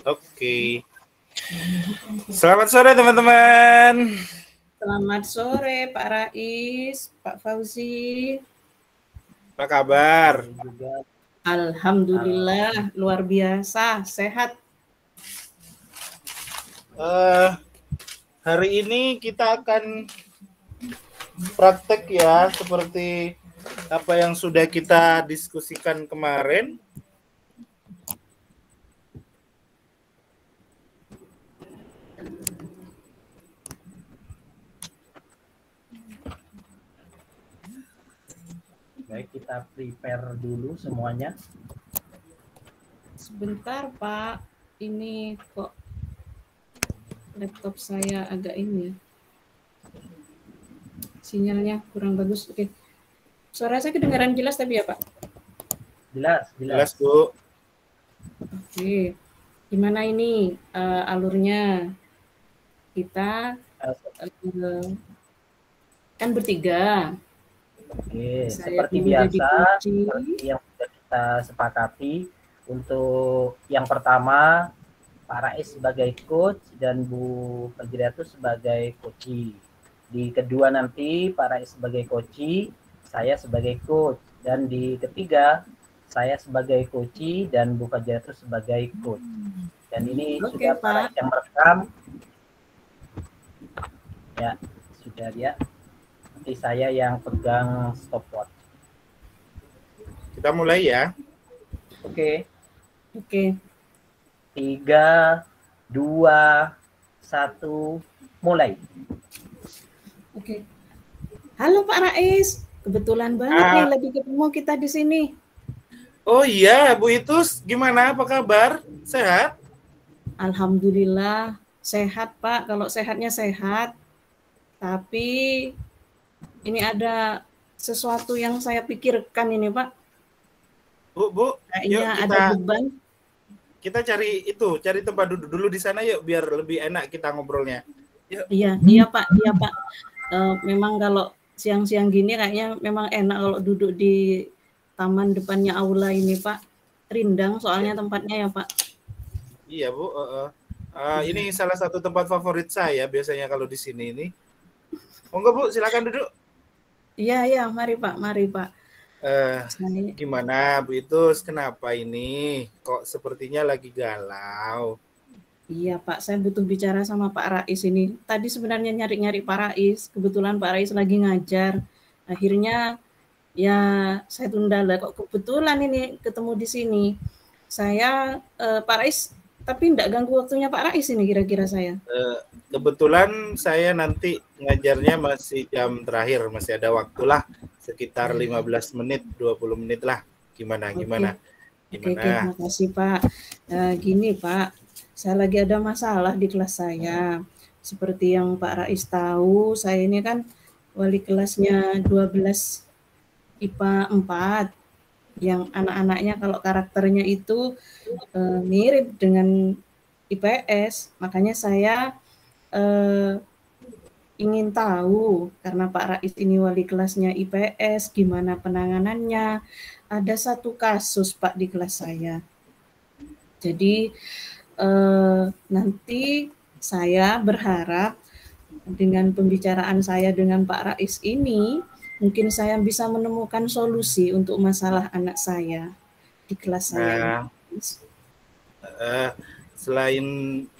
Oke. Selamat sore teman-teman. Selamat sore Pak Rais, Pak Fauzi. Apa kabar? Alhamdulillah, luar biasa, sehat. Hari ini kita akan praktek ya, seperti apa yang sudah kita diskusikan kemarin. Baik, kita prepare dulu semuanya. Sebentar Pak, ini kok laptop saya agak ini, sinyalnya kurang bagus. Oke, suara saya kedengaran jelas tapi ya Pak? Jelas Bu. Oke, gimana ini alurnya? Kita kan bertiga. Oke, seperti biasa, seperti yang sudah kita sepakati, untuk yang pertama Pak Rais sebagai coach dan Bu Fajriatus sebagai coach. Di kedua nanti Pak Rais sebagai coach, saya sebagai coach, dan di ketiga saya sebagai coach dan Bu Fajriatus sebagai coach. Dan ini sudah Pak Rais yang merekam. Ya, sudah ya. Nanti saya yang pegang stopwatch. Kita mulai ya. Oke. 3, 2, 1, mulai. Oke. Halo Pak Rais, kebetulan banget nih lagi ketemu kita di sini. Oh iya, Bu Itus, gimana? Apa kabar? Sehat? Alhamdulillah, sehat Pak. Kalau sehatnya sehat, tapi ini ada sesuatu yang saya pikirkan ini Pak. Bu, kayaknya ada beban. Kita cari tempat duduk dulu di sana yuk, biar lebih enak kita ngobrolnya. Yuk. Iya Pak. Memang kalau siang-siang gini kayaknya memang enak kalau duduk di taman depannya aula ini Pak. Rindang soalnya tempatnya ya Pak. Iya Bu. Ini salah satu tempat favorit saya biasanya kalau di sini ini. Monggo Bu, silakan duduk. Iya, mari Pak. Gimana Bu Itus, kenapa ini? Kok sepertinya lagi galau? Iya Pak, saya butuh bicara sama Pak Rais ini. Tadi sebenarnya nyari-nyari Pak Rais, kebetulan Pak Rais lagi ngajar. Akhirnya ya saya tunda lah, kok kebetulan ini ketemu di sini. Saya Pak Rais, tapi enggak ganggu waktunya Pak Rais ini kira-kira saya. Kebetulan saya nanti ngajarnya masih jam terakhir, masih ada waktulah sekitar 15 menit, 20 menit lah. Gimana? Oke, makasih Pak. Gini Pak, saya lagi ada masalah di kelas saya. Seperti yang Pak Rais tahu, saya ini kan wali kelasnya 12 IPA 4, yang anak-anaknya kalau karakternya itu mirip dengan IPS. Makanya saya ingin tahu, karena Pak Rais ini wali kelasnya IPS, gimana penanganannya. Ada satu kasus Pak di kelas saya. Jadi nanti saya berharap dengan pembicaraan saya dengan Pak Rais ini, mungkin saya bisa menemukan solusi untuk masalah anak saya di kelas saya. Selain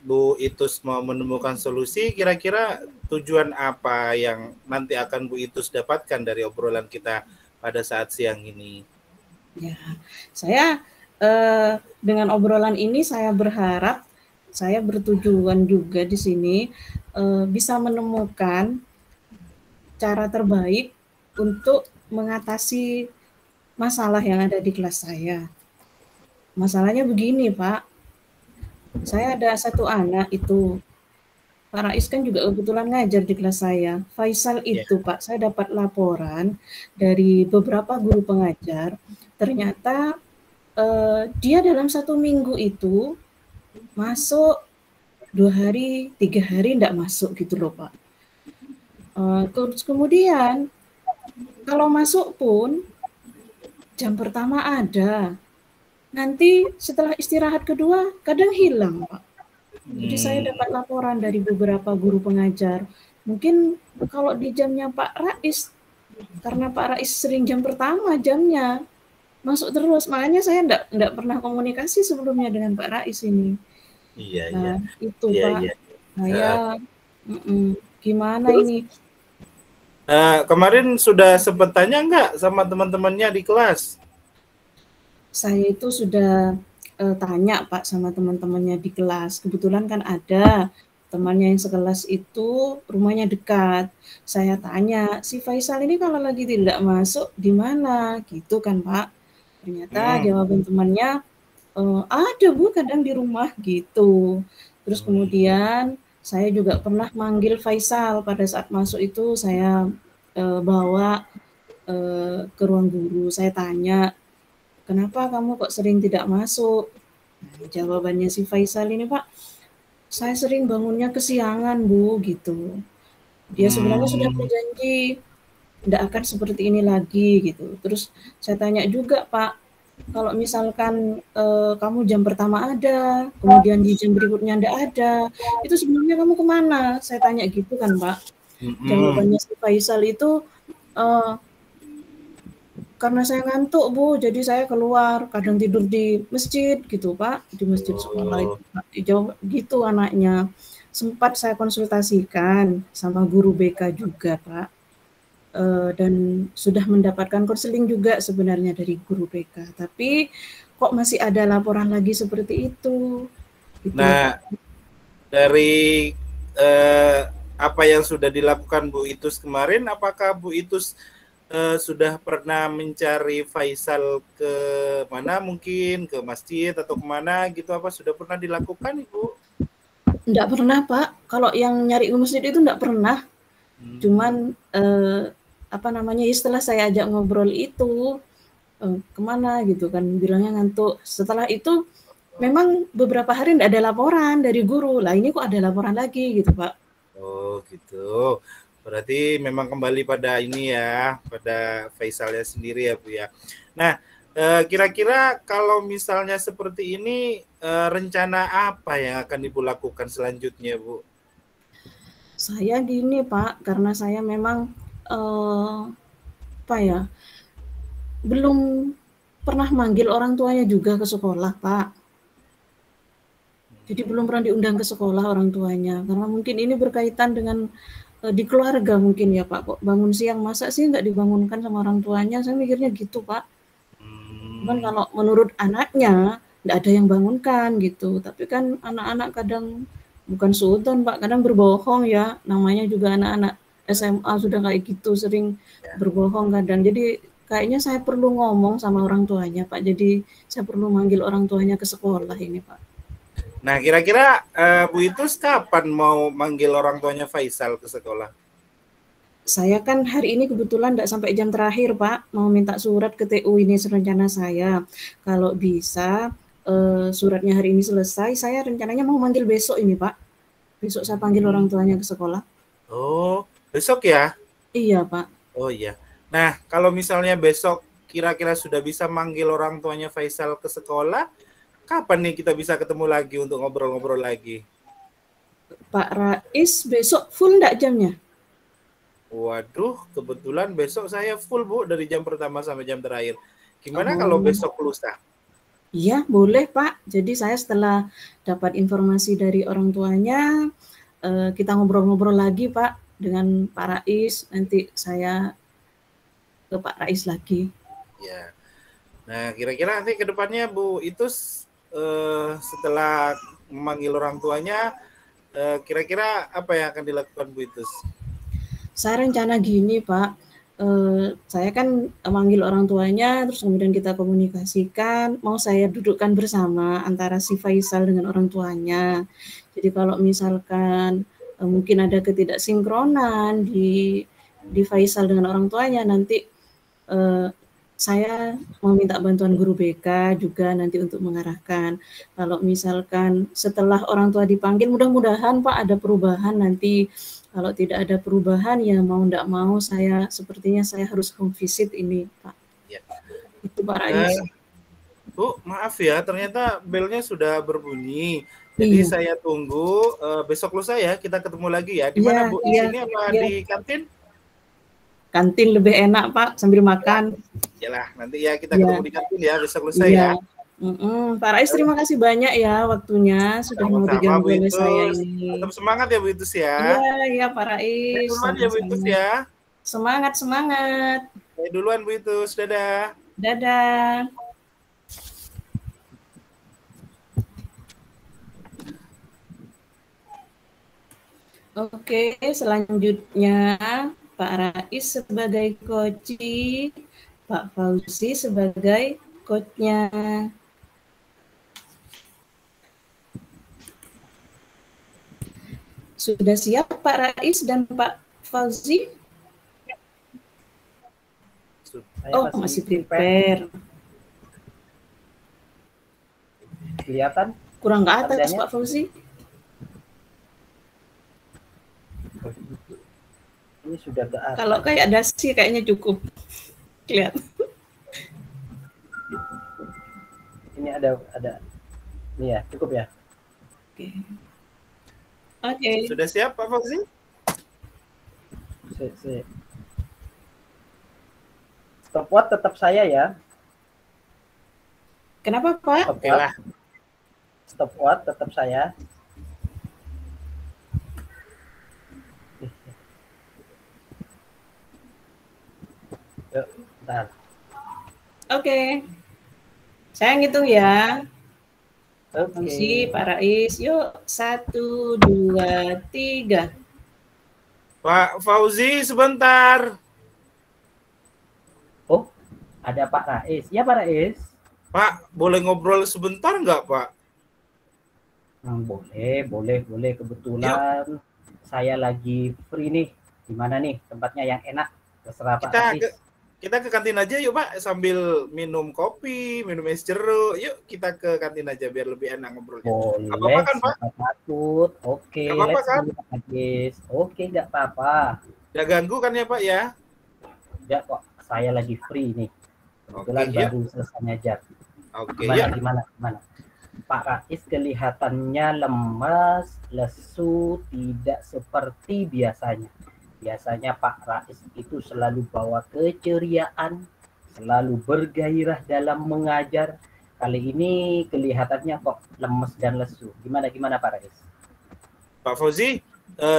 Bu Itus mau menemukan solusi, kira-kira tujuan apa yang nanti akan Bu Itus dapatkan dari obrolan kita pada saat siang ini? Ya, saya dengan obrolan ini saya berharap, saya bertujuan juga di sini bisa menemukan cara terbaik untuk mengatasi masalah yang ada di kelas saya. Masalahnya begini Pak, saya ada satu anak itu, Pak Rais kan juga kebetulan ngajar di kelas saya. Faisal itu Pak, saya dapat laporan dari beberapa guru pengajar, ternyata dia dalam 1 minggu itu masuk 2 hari, 3 hari enggak masuk gitu loh Pak. Terus kemudian kalau masuk pun jam pertama ada, nanti setelah istirahat kedua kadang hilang, Pak. Jadi saya dapat laporan dari beberapa guru pengajar. Mungkin kalau di jamnya Pak Rais, karena Pak Rais sering jam pertama jamnya masuk terus, makanya saya enggak pernah komunikasi sebelumnya dengan Pak Rais ini. Iya, nah, itu iya, Pak. Iya. Saya gimana ini? Kemarin sudah sempat tanya nggak sama teman-temannya di kelas? Saya itu sudah tanya Pak sama teman-temannya di kelas. Kebetulan kan ada temannya yang sekelas itu rumahnya dekat. Saya tanya, si Faisal ini kalau lagi tidak masuk di mana? Gitu kan Pak. Ternyata jawaban temannya, ada Bu kadang di rumah gitu. Terus kemudian saya juga pernah manggil Faisal pada saat masuk itu saya bawa ke ruang guru. Saya tanya, kenapa kamu kok sering tidak masuk? Jawabannya si Faisal ini, Pak, saya sering bangunnya kesiangan, Bu, gitu. Dia sebenarnya sudah berjanji tidak akan seperti ini lagi, gitu. Terus saya tanya juga, Pak, kalau misalkan kamu jam pertama ada, kemudian di jam berikutnya tidak ada, itu sebenarnya kamu kemana? Saya tanya gitu kan, Pak. Jawabannya si Faisal itu, karena saya ngantuk Bu, jadi saya keluar, kadang tidur di masjid gitu Pak, di masjid sekolah itu Pak, dijawab gitu anaknya. Sempat saya konsultasikan sama guru BK juga Pak, dan sudah mendapatkan konseling juga sebenarnya dari guru BK, tapi kok masih ada laporan lagi seperti itu. Gitu nah, ya, dari apa yang sudah dilakukan Bu Itus kemarin, apakah Bu Itus sudah pernah mencari Faisal ke mana, mungkin ke masjid atau kemana gitu, apa sudah pernah dilakukan Ibu? Enggak pernah Pak, kalau yang nyari ke masjid itu enggak pernah. Cuman apa namanya, setelah saya ajak ngobrol itu kemana gitu kan, bilangnya ngantuk. Setelah itu memang beberapa hari enggak ada laporan dari guru, lah ini kok ada laporan lagi gitu Pak. Oh gitu. Berarti memang kembali pada ini ya, pada Faisalnya sendiri ya Bu ya. Nah, kira-kira kalau misalnya seperti ini, rencana apa yang akan Ibu lakukan selanjutnya Bu? Saya gini Pak, karena saya memang apa ya, belum pernah manggil orang tuanya juga ke sekolah Pak. Jadi belum pernah diundang ke sekolah orang tuanya, karena mungkin ini berkaitan dengan di keluarga mungkin ya Pak, kok bangun siang masa sih nggak dibangunkan sama orang tuanya, saya mikirnya gitu Pak. Cuman kalau menurut anaknya nggak ada yang bangunkan gitu, tapi kan anak-anak kadang bukan suudzon Pak, kadang berbohong ya, namanya juga anak-anak SMA sudah kayak gitu, sering berbohong kadang. Jadi kayaknya saya perlu ngomong sama orang tuanya Pak, jadi saya perlu manggil orang tuanya ke sekolah ini Pak. Nah, kira-kira Bu Itus kapan mau manggil orang tuanya Faisal ke sekolah? Saya kan hari ini kebetulan tidak sampai jam terakhir Pak, mau minta surat ke TU, ini rencana saya. Kalau bisa suratnya hari ini selesai, saya rencananya mau manggil besok ini Pak. Besok saya panggil orang tuanya ke sekolah. Oh, besok ya? Iya Pak. Oh iya. Nah, kalau misalnya besok kira-kira sudah bisa manggil orang tuanya Faisal ke sekolah, kapan nih kita bisa ketemu lagi untuk ngobrol-ngobrol lagi? Pak Rais besok full enggak jamnya? Waduh, kebetulan besok saya full Bu, dari jam pertama sampai jam terakhir. Gimana kalau besok lusa? Iya, boleh Pak. Jadi saya setelah dapat informasi dari orang tuanya, kita ngobrol-ngobrol lagi Pak dengan Pak Rais. Nanti saya ke Pak Rais lagi. Ya. Nah, kira-kira nanti ke depannya Bu Itus setelah memanggil orang tuanya, kira-kira apa yang akan dilakukan Bu Itus? Saya rencana gini Pak, saya kan manggil orang tuanya, terus kemudian kita komunikasikan, mau saya dudukkan bersama antara si Faisal dengan orang tuanya. Jadi kalau misalkan mungkin ada ketidaksinkronan di Faisal dengan orang tuanya, nanti saya mau minta bantuan guru BK juga nanti untuk mengarahkan. Kalau misalkan setelah orang tua dipanggil, mudah-mudahan Pak ada perubahan nanti. Kalau tidak ada perubahan ya mau tidak mau sepertinya saya harus home visit ini Pak. Ya. Itu Pak Rais. Bu, maaf ya, ternyata belnya sudah berbunyi. Jadi saya tunggu besok lusa ya, kita ketemu lagi ya. Di mana Bu? Di sini apa di kantin? Kantin lebih enak Pak, sambil makan. Yalah, nanti ya kita ketemu di kantin ya besok lusa ya. Pak Rais, terima kasih banyak ya waktunya sudah mau diganggu oleh saya ini. Tetap semangat ya Bu Itus ya. Iya Pak Rais. Duluan ya Bu Itus ya. Semangat. Saya duluan Bu Itus, dadah. Dadah. Oke, selanjutnya Pak Rais sebagai coach, Pak Fauzi sebagai coach-nya. Sudah siap Pak Rais dan Pak Fauzi? Masih prepare. Kelihatan? Kurang ke atas Pak Fauzi. Ini sudah ke atas. Kalau kayak dasi kayaknya cukup. Lihat. Ini ada. Ini ya, cukup ya. Oke. Sudah siap Pak Fauzi? Stopwatch tetap saya ya. Kenapa Pak? Oke lah. Stopwatch tetap saya. Yuk, bentar. Oke. Saya ngitung ya. Oke. Pak Rais, yuk 1, 2, 3. Pak Fauzi sebentar. Oh, ada Pak Rais. Ya Pak Rais. Pak, boleh ngobrol sebentar nggak Pak? Boleh. Kebetulan saya lagi free nih. Di mana nih tempatnya yang enak? Terserah Pak Rais. Kita ke kantin aja yuk Pak, sambil minum kopi, minum es jeruk. Yuk kita ke kantin aja biar lebih enak ngobrolnya. Boleh, apa-apa kan Pak? Takut. Oke, apa-apa kan? Oke, nggak apa-apa. Nggak ganggu kan ya Pak ya? Nggak kok, saya lagi free nih. Kebetulan baru selesai ngajar. Oke, gimana? Pak Rais kelihatannya lemas, lesu, tidak seperti biasanya. Biasanya Pak Rais itu selalu bawa keceriaan, selalu bergairah dalam mengajar. Kali ini kelihatannya kok lemes dan lesu. Gimana Pak Rais? Pak Fauzi,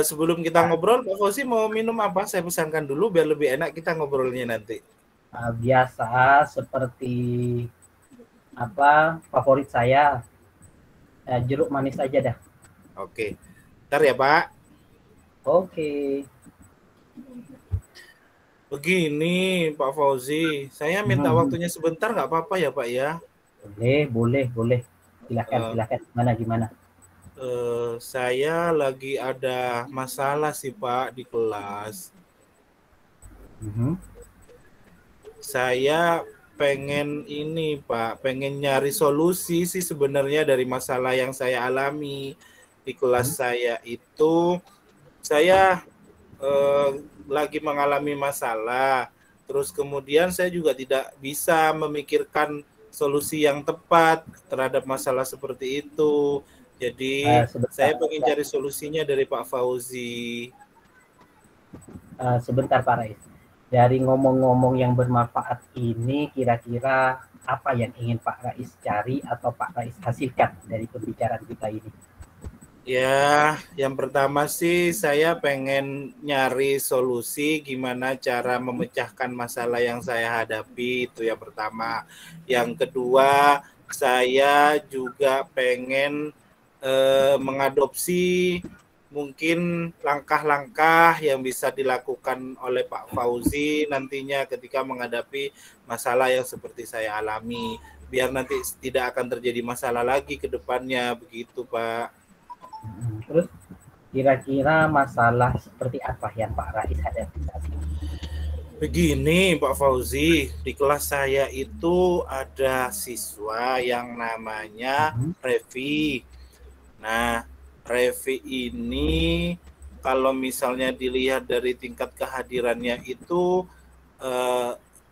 sebelum kita ngobrol, Pak Fauzi mau minum apa? Saya pesankan dulu biar lebih enak kita ngobrolnya nanti. Biasa seperti favorit saya, jeruk manis aja dah. Oke, ntar ya Pak. Oke. Begini Pak Fauzi, saya minta waktunya sebentar nggak apa-apa ya Pak ya? Boleh. Silakan. Gimana? Saya lagi ada masalah sih Pak di kelas. Saya pengen Pak, pengen nyari solusi sih sebenarnya dari masalah yang saya alami di kelas saya itu. Saya lagi mengalami masalah, terus kemudian saya juga tidak bisa memikirkan solusi yang tepat terhadap masalah seperti itu. Jadi saya ingin cari solusinya dari Pak Fauzi. Sebentar Pak Rais. Dari ngomong-ngomong yang bermanfaat ini, kira-kira apa yang ingin Pak Rais cari atau Pak Rais hasilkan dari pembicaraan kita ini? Ya, yang pertama sih saya pengen nyari solusi gimana cara memecahkan masalah yang saya hadapi, itu yang pertama. Yang kedua, saya juga pengen mengadopsi mungkin langkah-langkah yang bisa dilakukan oleh Pak Fauzi nantinya ketika menghadapi masalah yang seperti saya alami, biar nanti tidak akan terjadi masalah lagi ke depannya, begitu Pak. Terus kira-kira masalah seperti apa yang Pak Rais hadapi saat ini? Begini Pak Fauzi, di kelas saya itu ada siswa yang namanya Revi. Nah, Revi ini kalau misalnya dilihat dari tingkat kehadirannya itu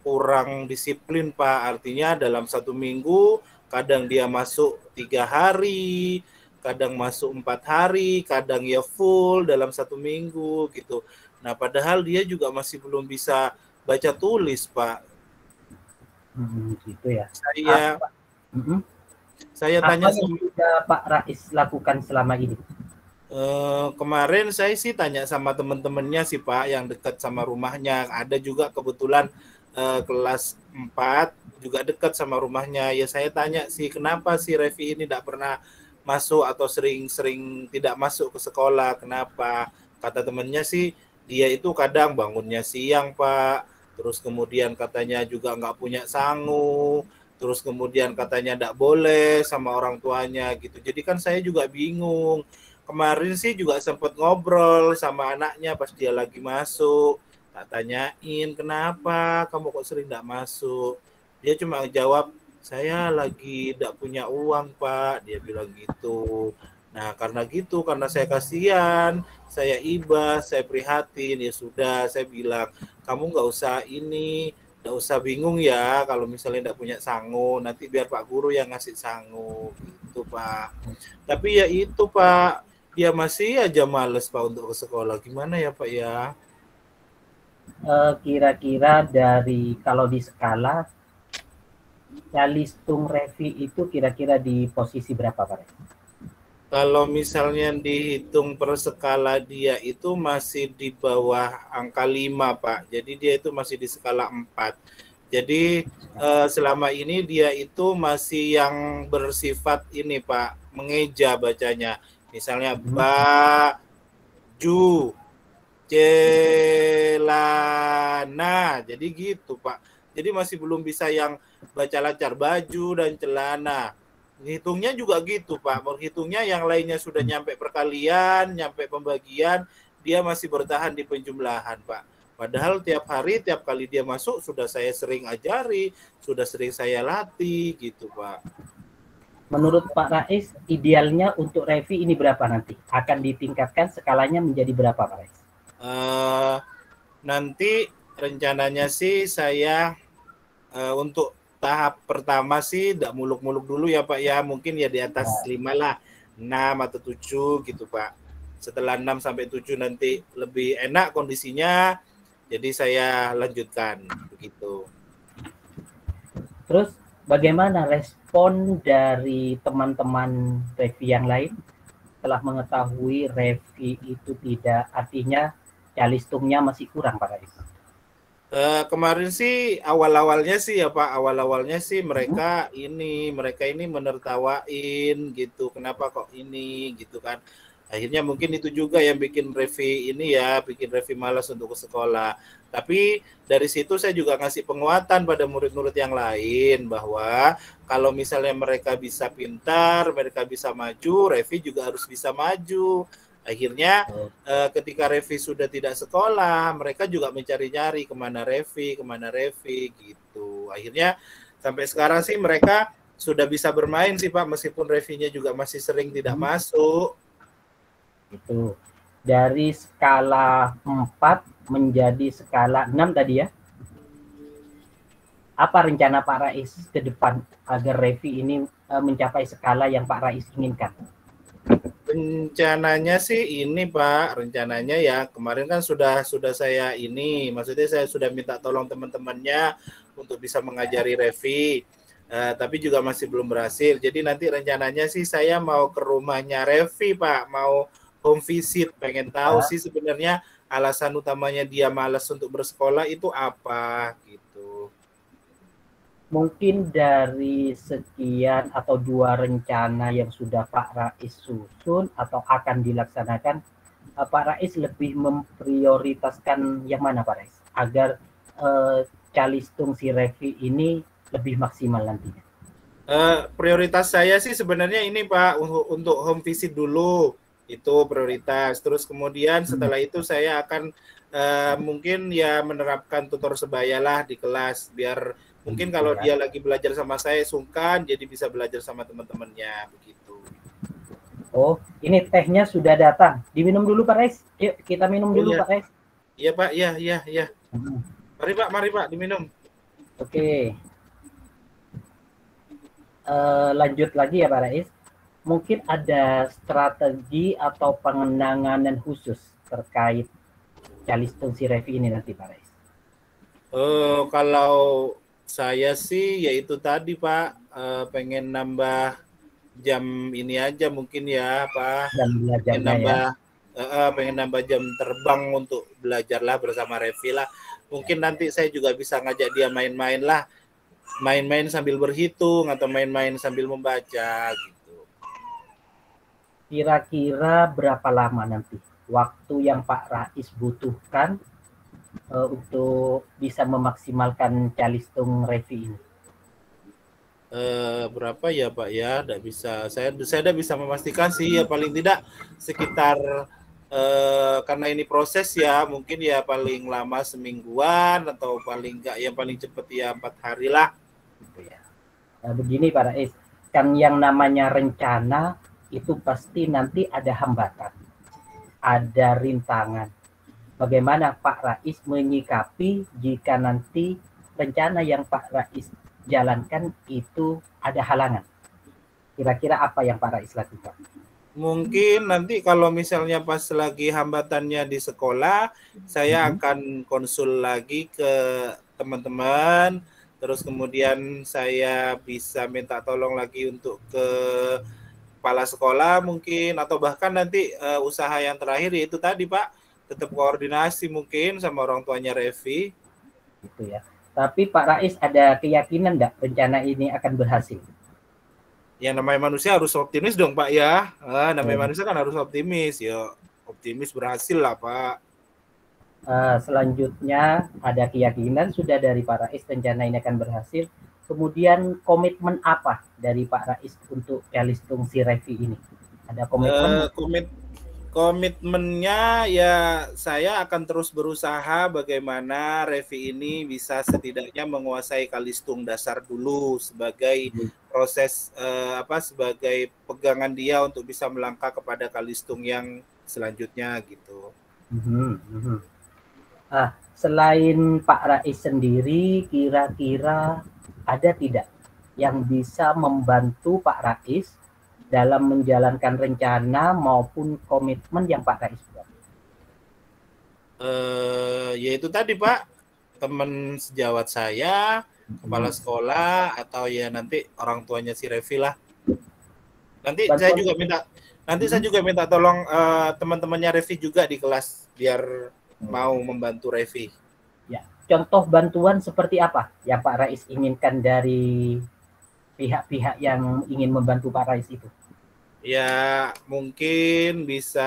kurang disiplin Pak. Artinya dalam 1 minggu kadang dia masuk 3 hari, kadang masuk 4 hari, kadang ya full dalam 1 minggu gitu. Nah, padahal dia juga masih belum bisa baca tulis, Pak. Gitu ya. Saya apa tanya yang sudah Pak Rais lakukan selama ini? Kemarin saya sih tanya sama teman-temannya sih Pak yang dekat sama rumahnya. Ada juga kebetulan kelas 4 juga dekat sama rumahnya. Ya saya tanya sih kenapa si Revi ini tidak pernah masuk atau sering-sering tidak masuk ke sekolah. Kenapa? Kata temannya sih dia itu kadang bangunnya siang Pak. Terus kemudian katanya juga nggak punya sangu. Terus kemudian katanya tidak boleh sama orang tuanya gitu. Jadi kan saya juga bingung. Kemarin sih juga sempat ngobrol sama anaknya pas dia lagi masuk. Tak tanyain kenapa kamu kok sering tidak masuk. Dia cuma jawab saya lagi tidak punya uang Pak. Dia bilang gitu. Nah karena gitu, karena saya kasihan, saya iba, saya prihatin, ya sudah saya bilang kamu nggak usah ini, nggak usah bingung ya kalau misalnya nggak punya sangu, nanti biar Pak Guru yang ngasih sangu gitu Pak. Tapi ya itu Pak, dia masih aja males Pak untuk ke sekolah. Gimana ya Pak ya? Kira-kira dari kalau di skala Calistung Revi itu kira-kira di posisi berapa Pak? Kalau misalnya dihitung per skala dia itu masih di bawah angka 5 Pak. Jadi dia itu masih di skala 4. Jadi selama ini dia itu masih yang bersifat ini Pak, mengeja bacanya. Misalnya baju, celana. Jadi gitu Pak. Jadi masih belum bisa yang baca lancar baju dan celana. Hitungnya juga gitu Pak, menghitungnya yang lainnya sudah nyampe perkalian, nyampe pembagian, dia masih bertahan di penjumlahan Pak. Padahal tiap hari, tiap kali dia masuk sudah saya sering ajari, sudah sering saya latih gitu Pak. Menurut Pak Rais, idealnya untuk Revi ini berapa nanti? Akan ditingkatkan skalanya menjadi berapa Pak Rais? Nanti rencananya sih saya untuk tahap pertama sih tidak muluk-muluk dulu ya Pak ya, mungkin ya di atas 5 lah, 6 atau 7 gitu Pak. Setelah 6 sampai 7 nanti lebih enak kondisinya, jadi saya lanjutkan begitu. Terus bagaimana respon dari teman-teman Revi yang lain setelah mengetahui Revi itu tidak, artinya Calistungnya masih kurang Pak Rais? Kemarin sih awal-awalnya sih ya Pak, awal-awalnya sih mereka ini menertawain gitu, kenapa kok ini gitu kan. Akhirnya mungkin itu juga yang bikin Revi ini ya, bikin Revi malas untuk ke sekolah. Tapi dari situ saya juga ngasih penguatan pada murid-murid yang lain bahwa kalau misalnya mereka bisa pintar, mereka bisa maju, Revi juga harus bisa maju. Akhirnya ketika Revi sudah tidak sekolah, mereka juga mencari-cari kemana Revi gitu. Akhirnya sampai sekarang sih mereka sudah bisa bermain sih Pak, meskipun Revinya juga masih sering tidak masuk. Itu dari skala 4 menjadi skala 6 tadi ya. Apa rencana Pak Rais ke depan agar Revi ini mencapai skala yang Pak Rais inginkan? Rencananya sih ini Pak, rencananya ya kemarin kan sudah saya ini, maksudnya saya sudah minta tolong teman-temannya untuk bisa mengajari Revi, tapi juga masih belum berhasil. Jadi nanti rencananya sih saya mau ke rumahnya Revi Pak, mau home visit, pengen tahu sih sebenarnya alasan utamanya dia malas untuk bersekolah itu apa gitu. Mungkin dari sekian atau 2 rencana yang sudah Pak Rais susun atau akan dilaksanakan, Pak Rais lebih memprioritaskan yang mana Pak Rais? Agar Calistung si Revi ini lebih maksimal nantinya. Prioritas saya sih sebenarnya ini Pak, untuk home visit dulu, itu prioritas. Terus kemudian setelah itu saya akan mungkin ya menerapkan tutor sebaya lah di kelas, biar mungkin kalau dia lagi belajar sama saya sungkan, jadi bisa belajar sama teman-temannya begitu. Oh, ini tehnya sudah datang. Diminum dulu Pak Rais. Yuk kita minum dulu Pak Rais. Iya Pak, iya. Mari Pak, diminum. Oke. lanjut lagi ya Pak Rais. Mungkin ada strategi atau pengenangan khusus terkait Calistung si Revi ini nanti Pak Rais. Kalau saya sih yaitu tadi Pak, pengen nambah jam ini aja mungkin ya Pak. Jam Pengen belajarnya nambah, ya. pengen nambah jam terbang untuk belajarlah bersama Revi lah. Mungkin nanti saya juga bisa ngajak dia main-main lah. Main-main sambil berhitung atau main-main sambil membaca gitu. Kira-kira berapa lama nanti waktu yang Pak Rais butuhkan untuk bisa memaksimalkan Calistung Revi ini? Berapa ya Pak ya? Tidak bisa. Saya tidak bisa memastikan sih ya, paling tidak sekitar karena ini proses ya, mungkin ya paling lama semingguan atau paling enggak yang paling cepat ya 4 hari lah. Gitu ya. Begini Pak Rais, kan yang namanya rencana itu pasti nanti ada hambatan, ada rintangan. Bagaimana Pak Rais menyikapi jika nanti rencana yang Pak Rais jalankan itu ada halangan? Kira-kira apa yang Pak Rais lakukan? Mungkin nanti kalau misalnya pas lagi hambatannya di sekolah, saya akan konsul lagi ke teman-teman, terus kemudian saya bisa minta tolong lagi untuk ke kepala sekolah mungkin, atau bahkan nanti usaha yang terakhir yaitu tadi Pak, tetap koordinasi mungkin sama orang tuanya Revi. Gitu ya. Tapi Pak Rais ada keyakinan enggak rencana ini akan berhasil? Ya namanya manusia harus optimis dong Pak ya. Namanya manusia kan harus optimis ya. Optimis berhasil lah Pak. Selanjutnya ada keyakinan sudah dari Pak Rais rencana ini akan berhasil. Kemudian komitmen apa dari Pak Rais untuk Calistung si Revi ini? Ada komitmen? Komitmennya ya saya akan terus berusaha bagaimana Revi ini bisa setidaknya menguasai Calistung dasar dulu sebagai proses sebagai pegangan dia untuk bisa melangkah kepada Calistung yang selanjutnya gitu. Selain Pak Rais sendiri, kira-kira ada tidak yang bisa membantu Pak Rais dalam menjalankan rencana maupun komitmen yang Pak Rais buat? Yaitu tadi Pak, teman sejawat saya, kepala sekolah, atau ya nanti orang tuanya si Revi lah. Nanti saya juga minta tolong teman-temannya Revi juga di kelas biar mau membantu Revi. Ya, contoh bantuan seperti apa yang Pak Rais inginkan dari pihak-pihak yang ingin membantu Pak Rais itu? Ya, mungkin bisa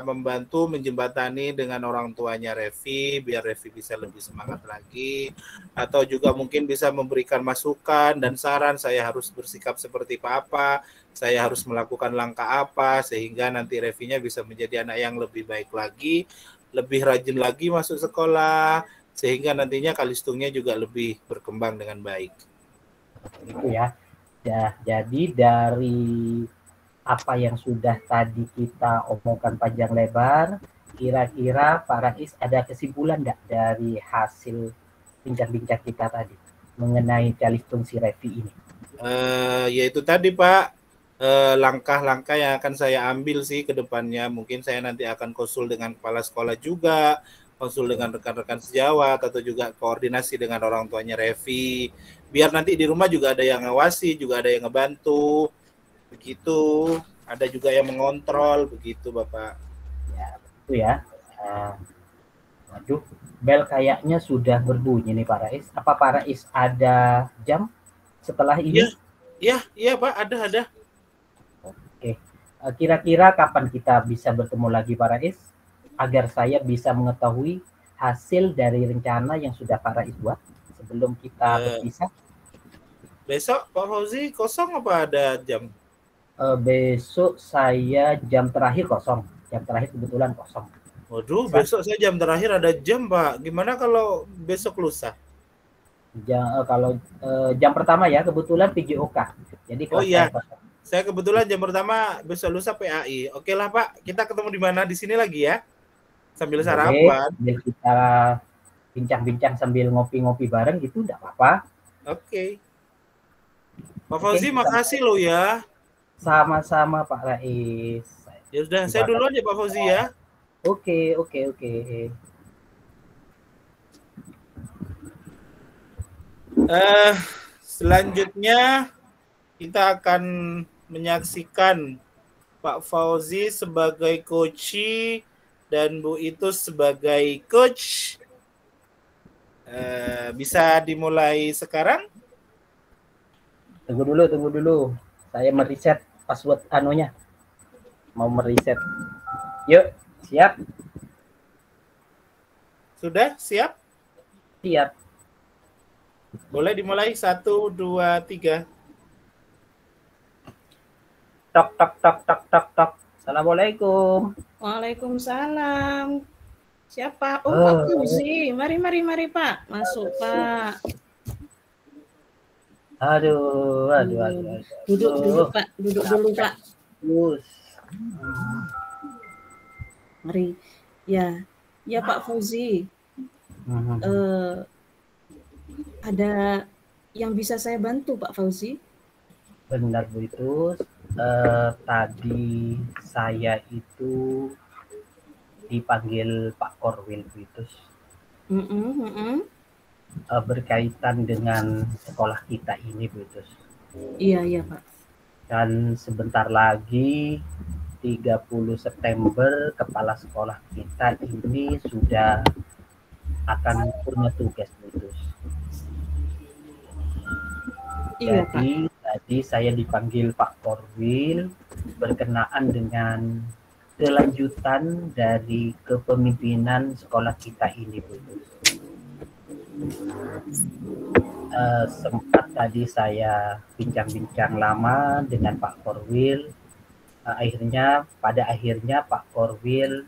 membantu menjembatani dengan orang tuanya Revi biar Revi bisa lebih semangat lagi, atau juga mungkin bisa memberikan masukan dan saran saya harus bersikap seperti apa, saya harus melakukan langkah apa sehingga nanti Revinya bisa menjadi anak yang lebih baik lagi, lebih rajin lagi masuk sekolah, sehingga nantinya Calistungnya juga lebih berkembang dengan baik. Itu ya. Jadi dari apa yang sudah tadi kita omongkan panjang lebar, kira-kira Pak Rais ada kesimpulan enggak dari hasil bincang-bincang kita tadi mengenai Calistung si Revi ini? Yaitu tadi Pak, langkah-langkah yang akan saya ambil sih ke depannya. Mungkin saya nanti akan konsul dengan kepala sekolah juga, konsul dengan rekan-rekan sejawat, atau juga koordinasi dengan orang tuanya Revi. Biar nanti di rumah juga ada yang ngawasi, juga ada yang ngebantu. Begitu, ada juga yang mengontrol, begitu Bapak. Ya, itu ya. Waduh, bel kayaknya sudah berbunyi nih Pak Rais. Apa Pak Rais ada jam setelah ini? Iya Pak, ada. Oke. Kira-kira kapan kita bisa bertemu lagi Pak Rais agar saya bisa mengetahui hasil dari rencana yang sudah Pak Rais buat sebelum kita berpisah? Besok Pak Fauzi kosong apa ada jam? Besok saya jam terakhir kosong. Jam terakhir kebetulan kosong. Waduh, besok saya jam terakhir ada jam Pak. Gimana kalau besok lusa? Kalau jam pertama ya kebetulan PJOK. Jadi saya kebetulan jam pertama besok lusa PAI. Oke lah Pak, kita ketemu di mana? Di sini lagi ya, sambil sarapan. Kita bincang-bincang sambil ngopi-ngopi bareng gitu, enggak apa-apa. Oke. Pak Fauzi, makasih lo ya. Sama-sama Pak Rais. Ya sudah, saya duluan ya Pak Fauzi ya. Oke. Selanjutnya kita akan menyaksikan Pak Fauzi sebagai coach dan Bu Itu sebagai coach. Bisa dimulai sekarang? Tunggu dulu. Saya meriset password anunya. Mau meriset. Yuk, siap? Sudah siap? Siap. Boleh dimulai 1, 2, 3. Tok. Assalamualaikum. Waalaikumsalam. Siapa? Pak Fauzi. Mari Pak. Masuk Pak. Aduh. Duduk Pak. Duduk dulu Pak. Mari. Ya Pak Fauzi. Ada yang bisa saya bantu Pak Fauzi? Benar Bu Itu. Tadi saya itu dipanggil Pak Korwil Bu Itu. Berkaitan dengan sekolah kita ini Bu Itu. Iya Pak. Dan sebentar lagi 30 September kepala sekolah kita ini sudah akan punya tugas Bu Itu. Iya, Jadi tadi saya dipanggil Pak Korwil berkenaan dengan kelanjutan dari kepemimpinan sekolah kita ini Bu. Sempat tadi saya bincang-bincang lama dengan Pak Korwil. Pada akhirnya Pak Korwil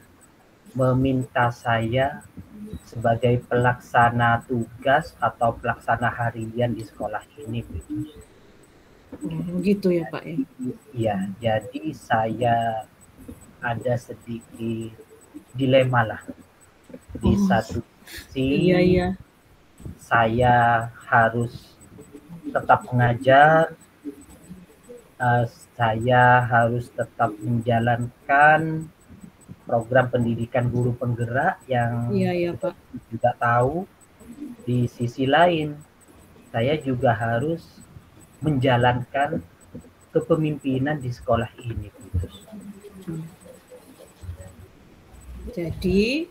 meminta saya sebagai pelaksana tugas atau pelaksana harian di sekolah ini. Gitu ya Pak ya? Iya, jadi saya ada sedikit dilema lah. Di satu sisi saya harus tetap mengajar, saya harus tetap menjalankan program pendidikan guru penggerak yang Pak juga tahu. Di sisi lain, saya juga harus menjalankan kepemimpinan di sekolah ini. Jadi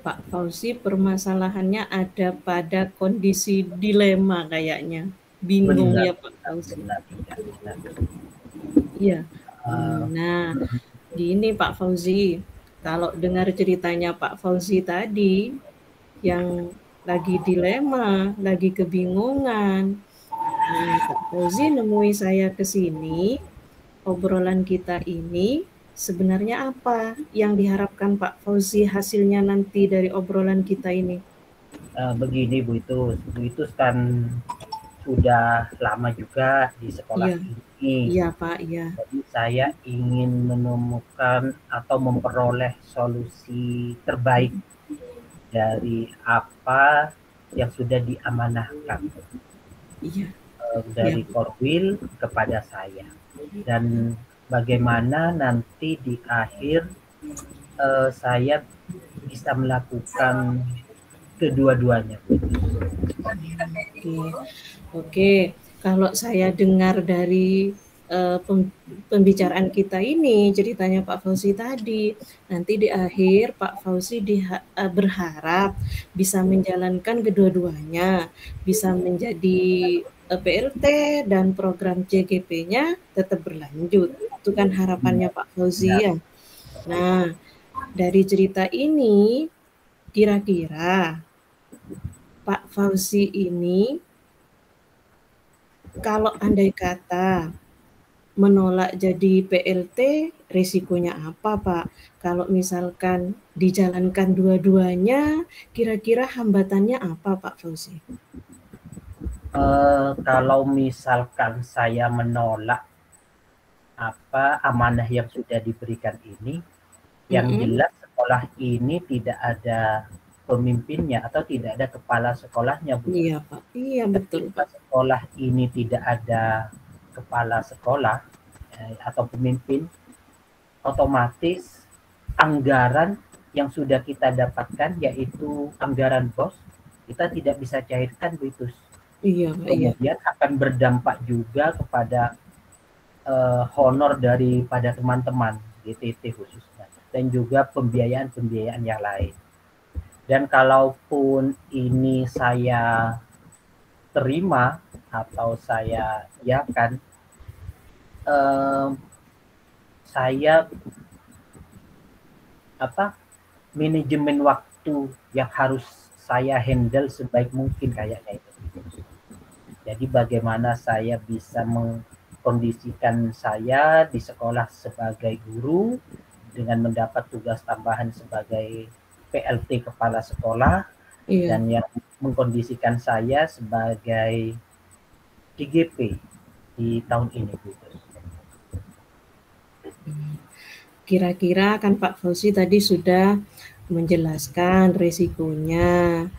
Pak Fauzi permasalahannya ada pada kondisi dilema kayaknya. Bingung ya Pak Fauzi. Iya. Nah, gini Pak Fauzi, kalau dengar ceritanya Pak Fauzi tadi yang lagi dilema, lagi kebingungan, Pak Fauzi nemui saya ke sini, obrolan kita ini sebenarnya apa yang diharapkan Pak Fauzi hasilnya nanti dari obrolan kita ini? Begini Bu Itu kan sudah lama juga di sekolah ini. Iya Pak, iya. Jadi saya ingin menemukan atau memperoleh solusi terbaik dari apa yang sudah diamanahkan dari Korwil kepada saya. Dan bagaimana nanti di akhir saya bisa melakukan kedua-duanya. Oke. Kalau saya dengar dari pembicaraan kita ini, ceritanya Pak Fauzi tadi, nanti di akhir Pak Fauzi berharap bisa menjalankan kedua-duanya, bisa menjadi PLT dan program CGP-nya tetap berlanjut. Itu kan harapannya Pak Fauzi ya. Nah, dari cerita ini, kira-kira Pak Fauzi ini kalau andai kata menolak jadi PLT, risikonya apa Pak? Kalau misalkan dijalankan dua-duanya, kira-kira hambatannya apa Pak Fauzi? Kalau misalkan saya menolak amanah yang sudah diberikan ini, yang jelas sekolah ini tidak ada pemimpinnya atau tidak ada kepala sekolahnya, Bu. Iya, Pak. Iya, betul, Ketika Pak. sekolah ini tidak ada kepala sekolah atau pemimpin, otomatis anggaran yang sudah kita dapatkan, yaitu anggaran BOS, kita tidak bisa cairkan, Bu. Iya, Pak. Kemudian akan berdampak juga kepada honor daripada teman-teman GTT khususnya, dan juga pembiayaan-pembiayaan yang lain. Dan kalaupun ini saya terima atau saya iakan, saya manajemen waktu yang harus saya handle sebaik mungkin kayaknya itu. Jadi bagaimana saya bisa mengkondisikan saya di sekolah sebagai guru dengan mendapat tugas tambahan sebagai PLT kepala sekolah, dan yang mengkondisikan saya sebagai GGP di tahun ini. Kira-kira kan Pak Fauzi tadi sudah menjelaskan resikonya,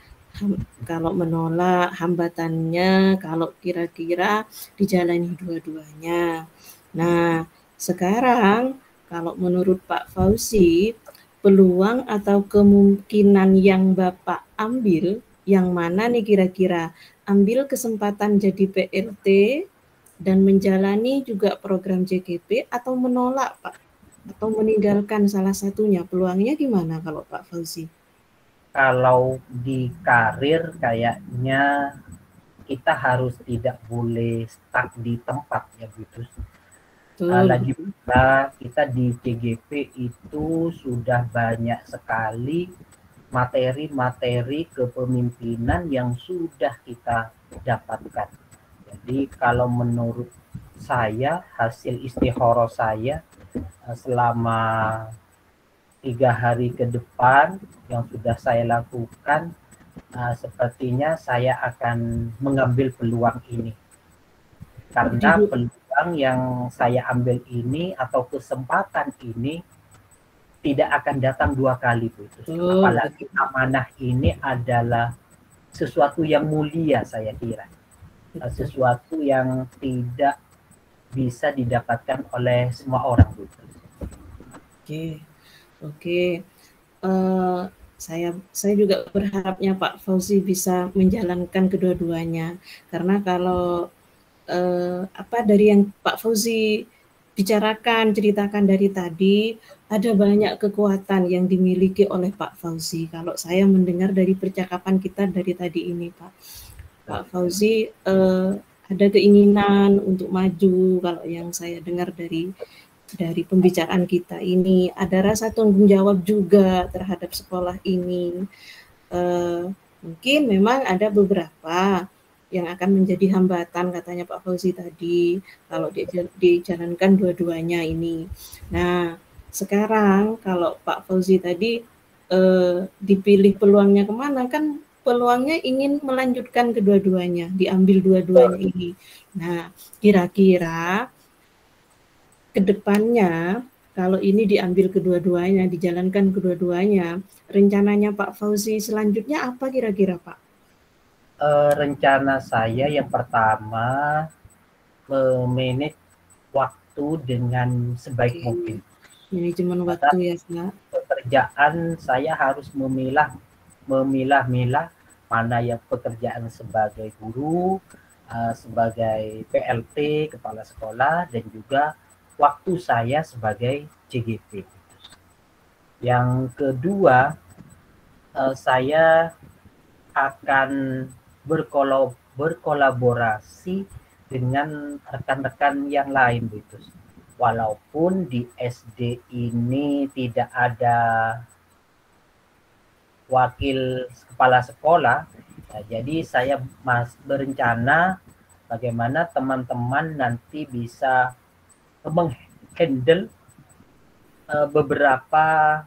kalau menolak, hambatannya, kalau kira-kira dijalani dua-duanya. Nah, sekarang kalau menurut Pak Fauzi, peluang atau kemungkinan yang Bapak ambil, yang mana nih kira-kira? Ambil kesempatan jadi PLT dan menjalani juga program JGP, atau menolak, Pak? Atau meninggalkan salah satunya, peluangnya gimana kalau Pak Fauzi? Kalau di karir kayaknya kita harus tidak boleh stuck di tempat ya, Bu. Lagi pula kita di CGP itu sudah banyak sekali materi-materi kepemimpinan yang sudah kita dapatkan. Jadi kalau menurut saya, hasil istikharah saya selama 3 hari ke depan yang sudah saya lakukan, sepertinya saya akan mengambil peluang ini. Karena peluang yang saya ambil ini atau kesempatan ini tidak akan datang 2 kali, Bu. Apalagi amanah ini adalah sesuatu yang mulia, saya kira. Sesuatu yang tidak bisa didapatkan oleh semua orang, Bu. Oke. Saya juga berharapnya Pak Fauzi bisa menjalankan kedua-duanya, karena kalau dari yang Pak Fauzi bicarakan, ceritakan dari tadi, ada banyak kekuatan yang dimiliki oleh Pak Fauzi. Kalau saya mendengar dari percakapan kita dari tadi ini, Pak Fauzi ada keinginan untuk maju. Kalau yang saya dengar dari pembicaraan kita ini, ada rasa tanggung jawab juga terhadap sekolah ini. Mungkin memang ada beberapa yang akan menjadi hambatan, katanya Pak Fauzi tadi, kalau dijalankan dua-duanya ini. Nah, sekarang kalau Pak Fauzi tadi dipilih peluangnya kemana, kan peluangnya ingin melanjutkan kedua-duanya, diambil dua-duanya ini. Nah, kira-kira ke depannya, kalau ini diambil kedua-duanya, dijalankan kedua-duanya, rencananya Pak Fauzi selanjutnya apa kira-kira, Pak? Rencana saya yang pertama, memanage waktu dengan sebaik mungkin. Manajemen waktu ya, Pak. Pekerjaan saya harus memilah mana yang pekerjaan sebagai guru, sebagai PLT, kepala sekolah, dan juga waktu saya sebagai CGP. Yang kedua, saya akan berkolaborasi dengan rekan-rekan yang lain, gitu. Walaupun di SD ini tidak ada wakil kepala sekolah, jadi saya berencana bagaimana teman-teman nanti bisa menghandle beberapa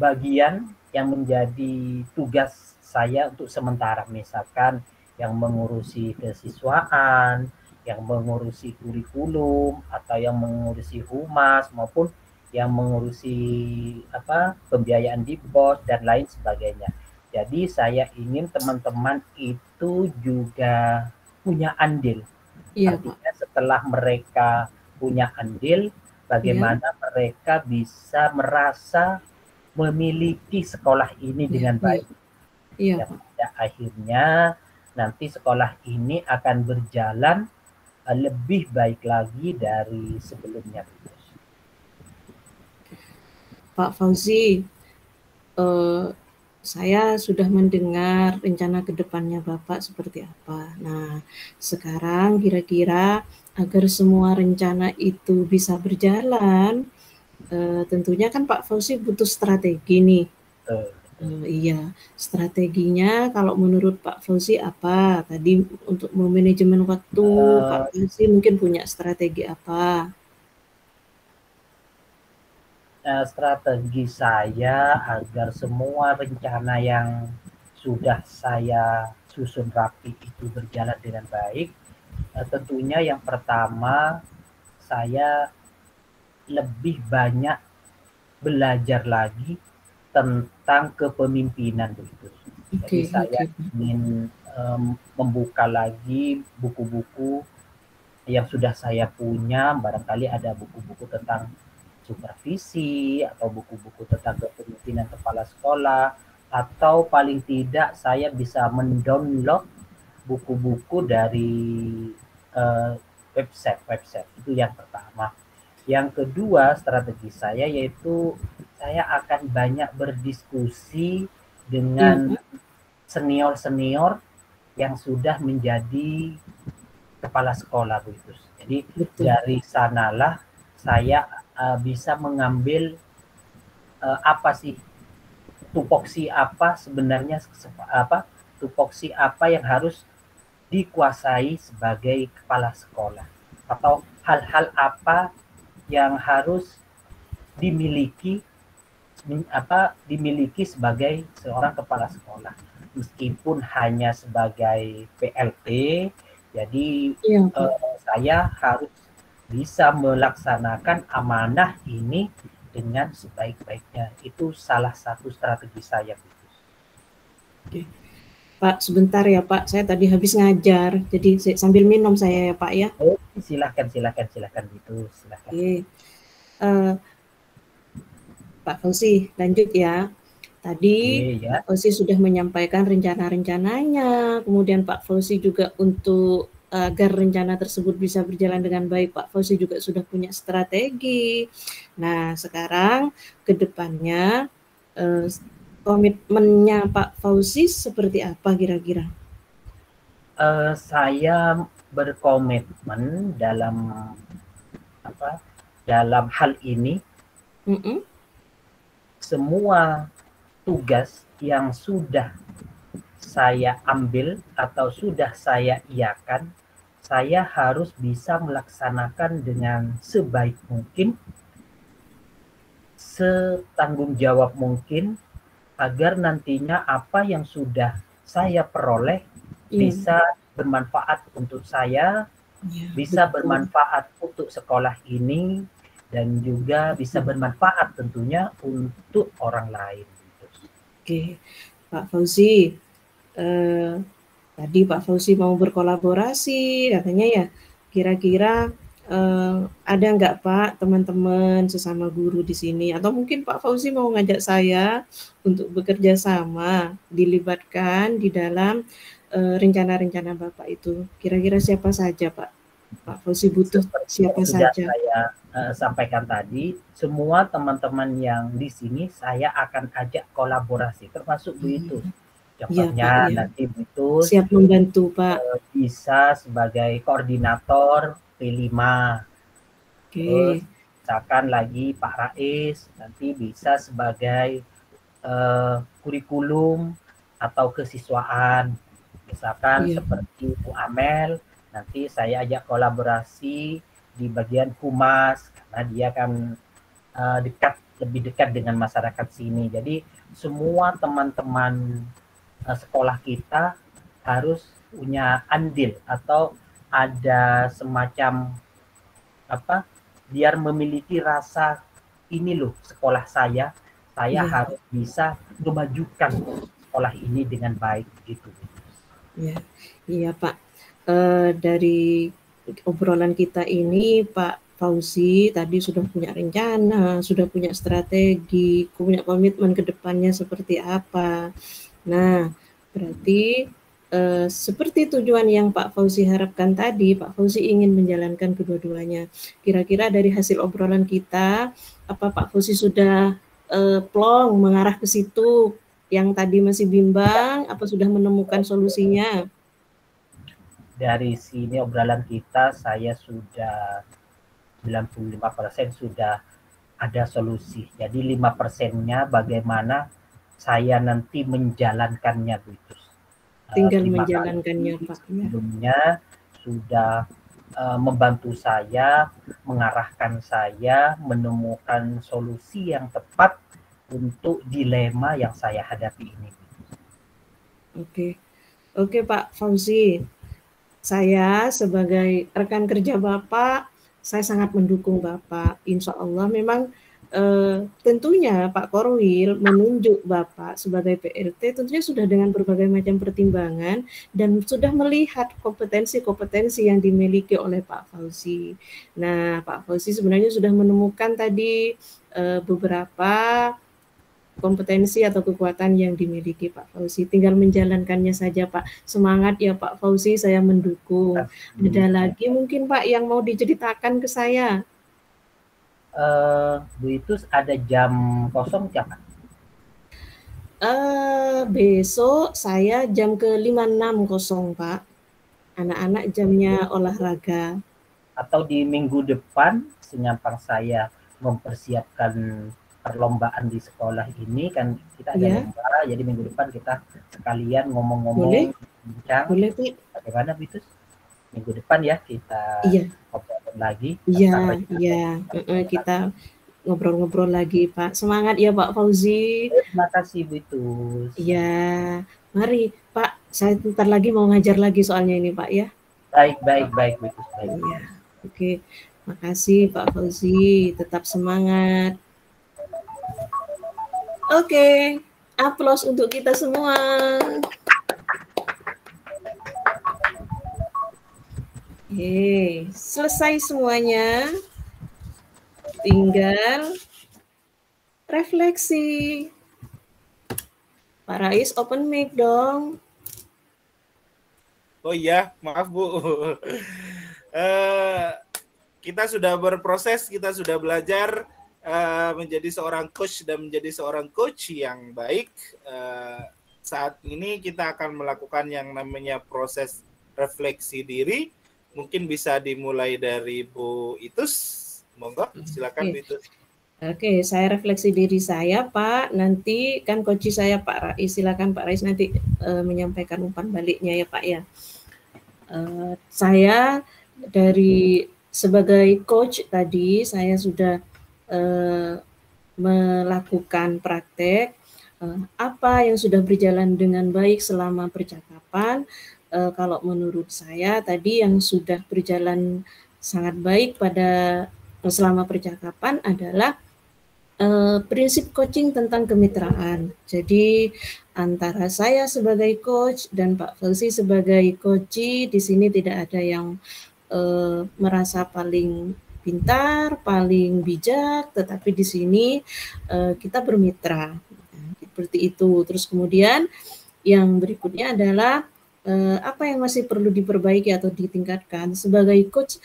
bagian yang menjadi tugas saya untuk sementara, misalkan yang mengurusi kesiswaan, yang mengurusi kurikulum, atau yang mengurusi humas, maupun yang mengurusi pembiayaan di BOS dan lain sebagainya. Jadi saya ingin teman-teman itu juga punya andil. Artinya setelah mereka punya andil, bagaimana mereka bisa merasa memiliki sekolah ini dengan baik. Ya, pada akhirnya nanti sekolah ini akan berjalan lebih baik lagi dari sebelumnya. Pak Fauzi, saya sudah mendengar rencana ke depannya Bapak seperti apa. Nah, sekarang kira-kira agar semua rencana itu bisa berjalan, tentunya kan Pak Fauzi butuh strategi nih. Iya, strateginya kalau menurut Pak Fauzi apa? Tadi untuk memanajemen waktu, Pak Fauzi mungkin punya strategi apa? Strategi saya agar semua rencana yang sudah saya susun rapi itu berjalan dengan baik, tentunya yang pertama saya lebih banyak belajar lagi tentang kepemimpinan begitu. Jadi saya ingin membuka lagi buku-buku yang sudah saya punya, barangkali ada buku-buku tentang supervisi atau buku-buku tentang kepemimpinan kepala sekolah, atau paling tidak saya bisa mendownload buku-buku dari website itu yang pertama. Yang kedua strategi saya yaitu saya akan banyak berdiskusi dengan senior-senior yang sudah menjadi kepala sekolah begitu. Jadi dari sanalah saya bisa mengambil apa sih tupoksi apa sebenarnya tupoksi apa yang harus dikuasai sebagai kepala sekolah, atau hal-hal apa yang harus dimiliki sebagai seorang kepala sekolah, meskipun hanya sebagai PLT. Jadi saya harus bisa melaksanakan amanah ini dengan sebaik-baiknya. Itu salah satu strategi saya. Oke. Pak, sebentar ya Pak, saya tadi habis ngajar, jadi sambil minum saya ya Pak ya. Oh, silakan gitu, silakan. Oke. Pak Fauzi, lanjut ya. Tadi Pak Fauzi sudah menyampaikan rencana-rencananya, kemudian Pak Fauzi juga untuk agar rencana tersebut bisa berjalan dengan baik, Pak Fauzi juga sudah punya strategi. Nah, sekarang ke depannya komitmennya Pak Fauzi seperti apa kira-kira? Saya berkomitmen dalam hal ini. Semua tugas yang sudah saya ambil atau sudah saya iakan, saya harus bisa melaksanakan dengan sebaik mungkin, setanggung jawab mungkin, agar nantinya apa yang sudah saya peroleh bisa bermanfaat untuk saya, bisa bermanfaat untuk sekolah ini, dan juga bisa bermanfaat tentunya untuk orang lain. Oke, Pak Fauzi, tadi Pak Fauzi mau berkolaborasi katanya ya, kira-kira ada nggak Pak teman-teman sesama guru di sini, atau mungkin Pak Fauzi mau ngajak saya untuk bekerja sama, dilibatkan di dalam rencana-rencana Bapak itu. Kira-kira siapa saja Pak? Pak Fauzi butuh siapa saja? Saya sampaikan tadi, semua teman-teman yang di sini saya akan ajak kolaborasi, termasuk Bu Itus. Contohnya nanti Bu Itus siap membantu Pak. Bisa sebagai koordinator P5. Terus misalkan lagi Pak Rais nanti bisa sebagai kurikulum atau kesiswaan. Misalkan seperti Bu Amel, nanti saya ajak kolaborasi di bagian humas karena dia kan lebih dekat dengan masyarakat sini. Jadi semua teman-teman sekolah kita harus punya andil atau ada semacam biar memiliki rasa ini loh sekolah saya harus bisa memajukan sekolah ini dengan baik gitu. Ya, iya Pak. Dari obrolan kita ini Pak Fauzi tadi sudah punya rencana, sudah punya strategi, punya komitmen ke depannya seperti apa. Nah, berarti seperti tujuan yang Pak Fauzi harapkan tadi, Pak Fauzi ingin menjalankan kedua-duanya. Kira-kira dari hasil obrolan kita, apa Pak Fauzi sudah plong mengarah ke situ? Yang tadi masih bimbang, apa sudah menemukan solusinya? Dari sini obrolan kita, saya sudah 95% sudah ada solusi. Jadi 5%-nya bagaimana saya nanti menjalankannya, Bu Itus. Tinggal menjalankannya, Pak. Sebelumnya sudah membantu saya, mengarahkan saya, menemukan solusi yang tepat untuk dilema yang saya hadapi ini. Oke Pak Fauzi. Saya sebagai rekan kerja Bapak, saya sangat mendukung Bapak. Insya Allah memang tentunya Pak Korwil menunjuk Bapak sebagai PLT tentunya sudah dengan berbagai macam pertimbangan dan sudah melihat kompetensi-kompetensi yang dimiliki oleh Pak Fauzi. Nah, Pak Fauzi sebenarnya sudah menemukan tadi beberapa kompetensi atau kekuatan yang dimiliki Pak Fauzi. Tinggal menjalankannya saja Pak. Semangat ya Pak Fauzi, saya mendukung. Ada lagi mungkin Pak yang mau diceritakan ke saya? Bu Itus ada jam kosong siapa? Besok saya jam ke 5.60 Pak. Anak-anak jamnya olahraga. Atau di minggu depan, senyampang saya mempersiapkan perlombaan di sekolah ini, kan kita ada lomba, jadi minggu depan kita sekalian ngomong-ngomong, bincang. Boleh, Pak. Bagaimana Bu Itus? Minggu depan ya kita ngobrol lagi. Iya. Kita ngobrol-ngobrol lagi Pak. Semangat ya Pak Fauzi. Terima kasih Bu Itus. Iya, mari Pak. Saya bentar lagi mau ngajar lagi soalnya ini Pak ya. Baik Bu Itus. Iya. Oke, makasih Pak Fauzi. Tetap semangat. Oke, aplaus untuk kita semua. Selesai semuanya. Tinggal refleksi. Pak Rais open mic dong. Oh iya, maaf Bu. Kita sudah berproses, kita sudah belajar menjadi seorang coach dan menjadi seorang coach yang baik. Saat ini kita akan melakukan yang namanya proses refleksi diri. Mungkin bisa dimulai dari Bu Itus. Monggo, silakan Bu Itus. Oke, saya refleksi diri saya, Pak. Nanti kan coach saya Pak Rais. Silakan Pak Rais nanti menyampaikan umpan baliknya ya Pak ya. Saya dari sebagai coach tadi saya sudah melakukan praktek apa yang sudah berjalan dengan baik selama percakapan. Kalau menurut saya tadi yang sudah berjalan sangat baik pada selama percakapan adalah prinsip coaching tentang kemitraan. Jadi antara saya sebagai coach dan Pak Fauzi sebagai coachee di sini tidak ada yang merasa paling pintar, paling bijak, tetapi di sini kita bermitra. Seperti itu. Terus kemudian yang berikutnya adalah apa yang masih perlu diperbaiki atau ditingkatkan. Sebagai coach,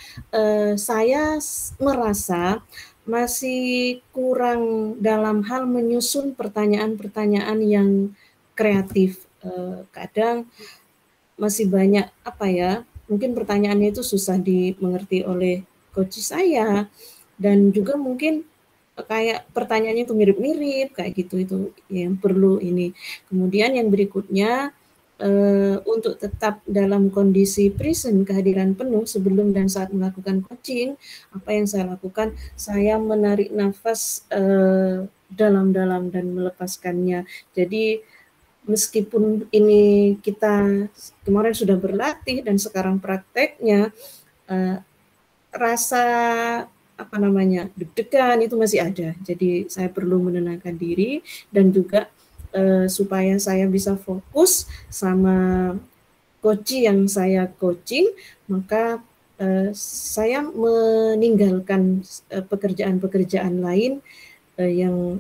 saya merasa masih kurang dalam hal menyusun pertanyaan-pertanyaan yang kreatif. Kadang masih banyak mungkin pertanyaannya itu susah dimengerti oleh coach saya, dan juga mungkin kayak pertanyaannya itu mirip-mirip kayak gitu, itu yang perlu ini. Kemudian yang berikutnya untuk tetap dalam kondisi present, kehadiran penuh sebelum dan saat melakukan coaching, apa yang saya lakukan, saya menarik nafas dalam-dalam dan melepaskannya. Jadi meskipun ini kita kemarin sudah berlatih dan sekarang prakteknya, rasa deg-degan itu masih ada. Jadi saya perlu menenangkan diri dan juga supaya saya bisa fokus sama coaching yang saya coaching, maka saya meninggalkan pekerjaan-pekerjaan lain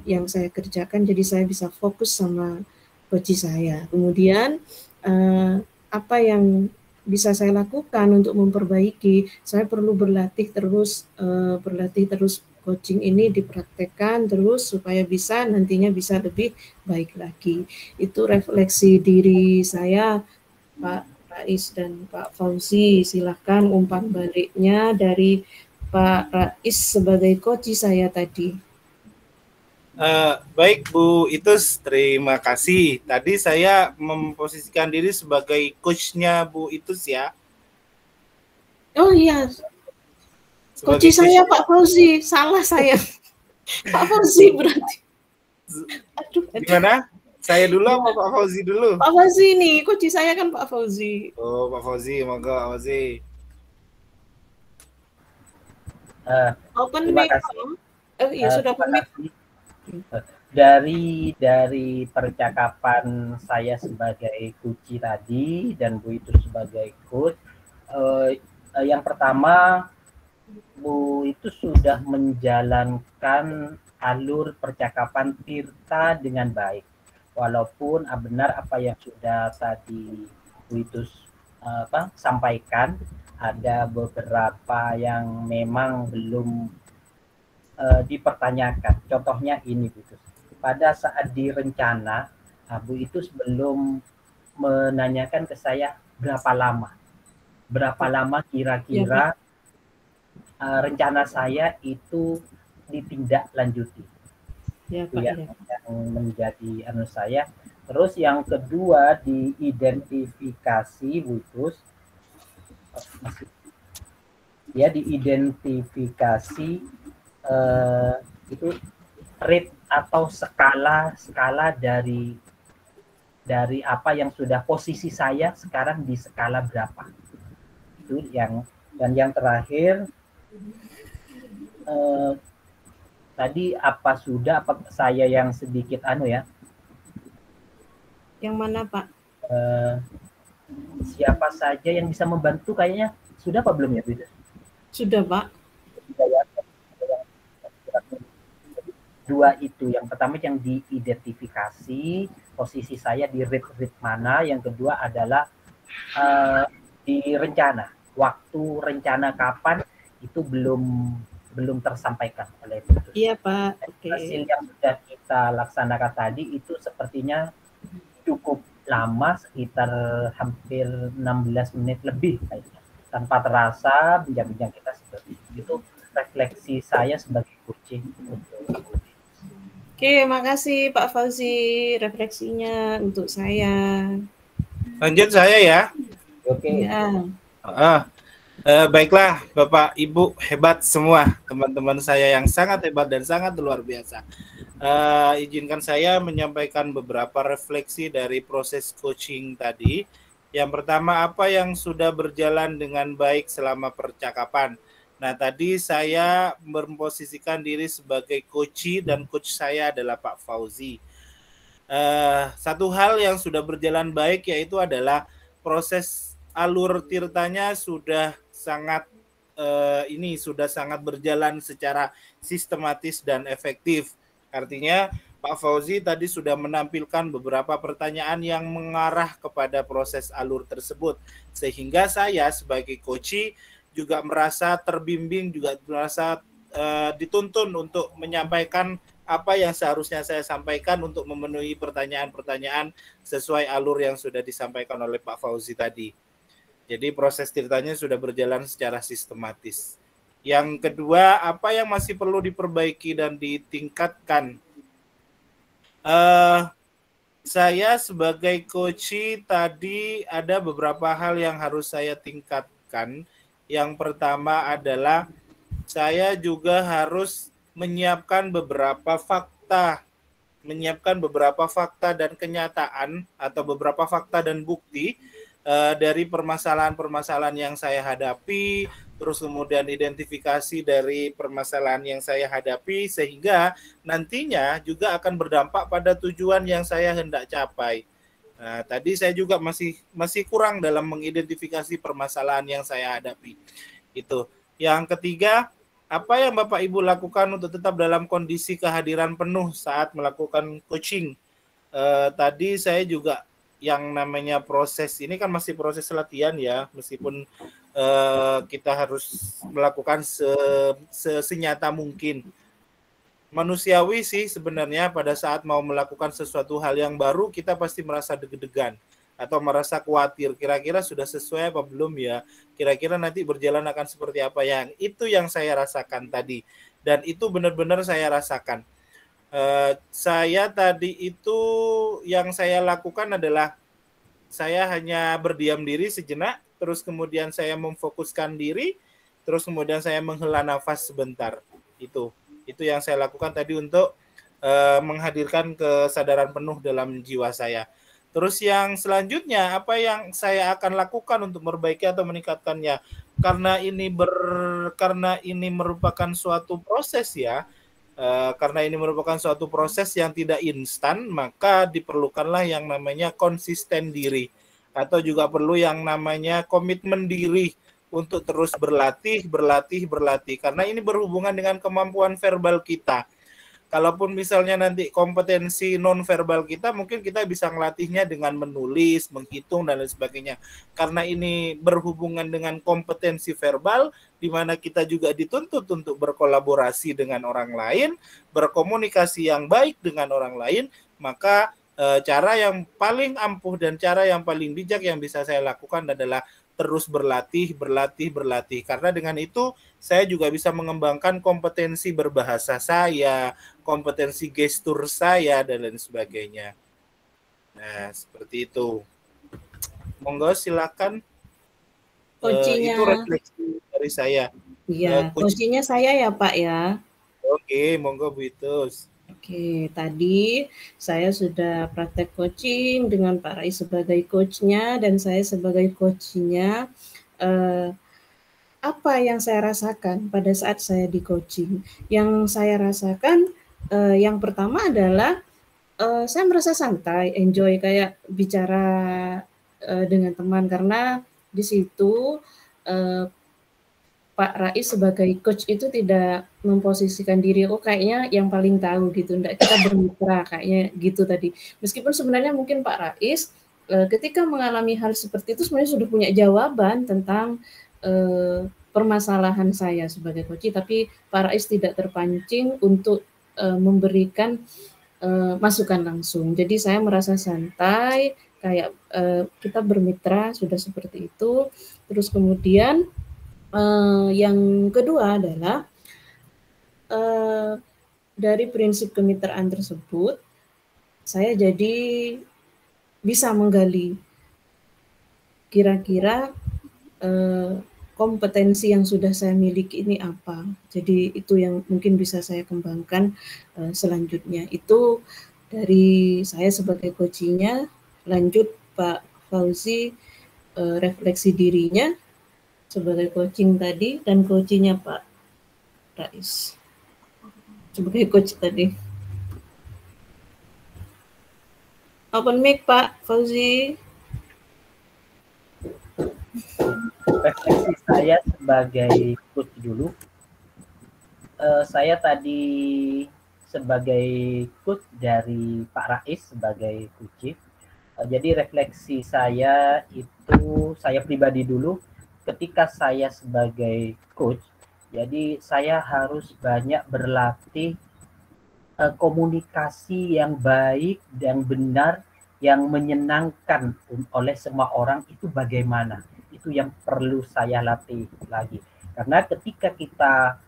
yang saya kerjakan, jadi saya bisa fokus sama coaching saya. Kemudian apa yang bisa saya lakukan untuk memperbaiki, saya perlu berlatih terus coaching ini dipraktekkan terus supaya bisa nantinya bisa lebih baik lagi. Itu refleksi diri saya, Pak Rais dan Pak Fauzi. Silakan umpan baliknya dari Pak Rais sebagai coach saya tadi. Baik Bu Itus, terima kasih. Tadi saya memposisikan diri sebagai coachnya Bu Itus ya. Oh iya, coach saya Pak Fauzi, salah saya. Pak Fauzi berarti. Aduh. Gimana? Saya dulu apa Pak Fauzi dulu? Pak Fauzi nih, coach saya kan Pak Fauzi. Oh Pak Fauzi, monggo Pak Fauzi. Open mic. Iya sudah open mic. Dari percakapan saya sebagai coach tadi dan Bu itu sebagai coach, yang pertama Bu itu sudah menjalankan alur percakapan Tirta dengan baik, walaupun benar apa yang sudah tadi Bu itu sampaikan, ada beberapa yang memang belum dipertanyakan. Contohnya ini Bu Itus. Pada saat direncana, Bu Itus belum menanyakan ke saya berapa lama kira-kira rencana saya itu ditindaklanjuti. Ya, itu yang menjadi saya. Terus yang kedua diidentifikasi Bu Itus. Ya, diidentifikasi itu rate atau skala dari apa yang sudah posisi saya sekarang di skala berapa, itu dan yang terakhir tadi apa saya yang sedikit yang mana Pak? Siapa saja yang bisa membantu, kayaknya sudah apa belum ya Bu? Sudah Pak. Dua itu, yang pertama yang diidentifikasi posisi saya di rate mana, yang kedua adalah di rencana, waktu rencana kapan itu belum tersampaikan oleh itu. Iya Pak. Okay. Hasil yang sudah kita laksanakan tadi itu sepertinya cukup lama, sekitar hampir 16 menit lebih kayaknya, tanpa terasa bincang-bincang kita seperti itu. Refleksi saya sebagai coaching untuk. Oke, makasih Pak Fauzi refleksinya untuk saya. Lanjut saya ya. Oke. Ya. Baiklah Bapak Ibu hebat semua, teman-teman saya yang sangat hebat dan sangat luar biasa. Izinkan saya menyampaikan beberapa refleksi dari proses coaching tadi. Yang pertama, apa yang sudah berjalan dengan baik selama percakapan. Nah, tadi saya memposisikan diri sebagai coach dan coach saya adalah Pak Fauzi. Satu hal yang sudah berjalan baik yaitu adalah proses alur tirtanya sudah sangat berjalan secara sistematis dan efektif. Artinya Pak Fauzi tadi sudah menampilkan beberapa pertanyaan yang mengarah kepada proses alur tersebut, sehingga saya sebagai coach juga merasa terbimbing, juga merasa dituntun untuk menyampaikan apa yang seharusnya saya sampaikan untuk memenuhi pertanyaan-pertanyaan sesuai alur yang sudah disampaikan oleh Pak Fauzi tadi. Jadi proses ceritanya sudah berjalan secara sistematis. Yang kedua, apa yang masih perlu diperbaiki dan ditingkatkan? Saya sebagai coach tadi ada beberapa hal yang harus saya tingkatkan. Yang pertama adalah saya juga harus menyiapkan beberapa fakta dan kenyataan atau beberapa fakta dan bukti dari permasalahan-permasalahan yang saya hadapi, terus kemudian identifikasi dari permasalahan yang saya hadapi, sehingga nantinya juga akan berdampak pada tujuan yang saya hendak capai. Nah, tadi saya juga masih kurang dalam mengidentifikasi permasalahan yang saya hadapi. Itu. Yang ketiga, apa yang Bapak Ibu lakukan untuk tetap dalam kondisi kehadiran penuh saat melakukan coaching? Tadi saya juga yang namanya proses ini kan masih proses latihan ya, meskipun kita harus melakukan senyata mungkin. Manusiawi sih sebenarnya pada saat mau melakukan sesuatu hal yang baru, kita pasti merasa deg-degan atau merasa khawatir, kira-kira sudah sesuai apa belum ya, kira-kira nanti berjalan akan seperti apa, yang itu yang saya rasakan tadi, dan itu benar-benar saya rasakan. Saya tadi itu yang saya lakukan adalah saya hanya berdiam diri sejenak, terus kemudian saya memfokuskan diri, terus kemudian saya menghela nafas sebentar. Itu yang saya lakukan tadi untuk menghadirkan kesadaran penuh dalam jiwa saya. Terus yang selanjutnya, apa yang saya akan lakukan untuk memperbaiki atau meningkatkannya? Karena ini merupakan suatu proses ya. Karena ini merupakan suatu proses yang tidak instan, maka diperlukanlah yang namanya konsisten diri, atau juga perlu yang namanya komitmen diri untuk terus berlatih. Karena ini berhubungan dengan kemampuan verbal kita. Kalaupun misalnya nanti kompetensi non-verbal kita, mungkin kita bisa ngelatihnya dengan menulis, menghitung, dan lain sebagainya. Karena ini berhubungan dengan kompetensi verbal, di mana kita juga dituntut untuk berkolaborasi dengan orang lain, berkomunikasi yang baik dengan orang lain, maka cara yang paling ampuh dan cara yang paling bijak yang bisa saya lakukan adalah terus berlatih. Karena dengan itu saya juga bisa mengembangkan kompetensi berbahasa saya, kompetensi gestur saya, dan lain sebagainya. Nah, seperti itu. Monggo silakan. Itu refleksi dari saya. Iya, kuncinya saya ya Pak ya. Oke, monggo Bu Itus. Oke, tadi saya sudah praktek coaching dengan Pak Rais sebagai coachnya dan saya sebagai coachnya. Apa yang saya rasakan pada saat saya di coaching? Yang saya rasakan yang pertama adalah saya merasa santai, enjoy kayak bicara dengan teman, karena di situ Pak Rais sebagai coach itu tidak memposisikan diri, oh kayaknya yang paling tahu gitu, enggak, kita bermitra kayaknya gitu tadi. Meskipun sebenarnya mungkin Pak Rais ketika mengalami hal seperti itu sebenarnya sudah punya jawaban tentang permasalahan saya sebagai coach, tapi Pak Rais tidak terpancing untuk memberikan masukan langsung. Jadi saya merasa santai, kayak kita bermitra sudah seperti itu. Terus kemudian yang kedua adalah dari prinsip kemitraan tersebut, saya jadi bisa menggali kira-kira kompetensi yang sudah saya miliki ini apa. Jadi itu yang mungkin bisa saya kembangkan selanjutnya. Itu dari saya sebagai coachingnya. Lanjut Pak Fauzi refleksi dirinya sebagai coaching tadi, dan coachingnya Pak Rais sebagai coach tadi. Open mic Pak Fauzi. Refleksi saya sebagai coach dulu. Saya tadi sebagai coach dari Pak Rais sebagai coach. Jadi refleksi saya itu saya pribadi dulu. Ketika saya sebagai coach, jadi saya harus banyak berlatih komunikasi yang baik dan benar, yang menyenangkan oleh semua orang, itu bagaimana. Itu yang perlu saya latih lagi. Karena ketika kita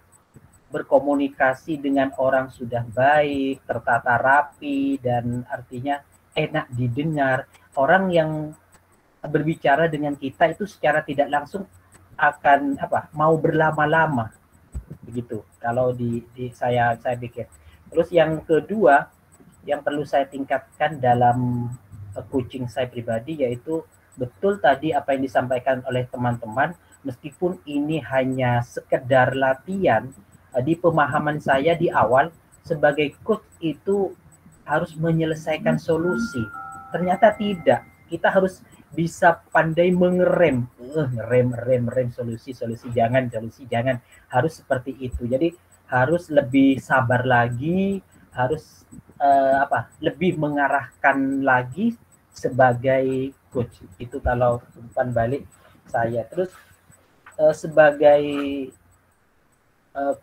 berkomunikasi dengan orang sudah baik, tertata rapi, dan artinya enak didengar, orang yang berbicara dengan kita itu secara tidak langsung akan mau berlama-lama begitu kalau di saya pikir. Terus yang kedua yang perlu saya tingkatkan dalam coaching saya pribadi, yaitu betul tadi apa yang disampaikan oleh teman-teman, meskipun ini hanya sekedar latihan, di pemahaman saya di awal sebagai coach itu harus menyelesaikan solusi. Ternyata tidak. Kita harus bisa pandai mengerem, rem solusi jangan, harus seperti itu. Jadi harus lebih sabar lagi, harus lebih mengarahkan lagi sebagai coach. Itu kalau umpan balik saya. Terus sebagai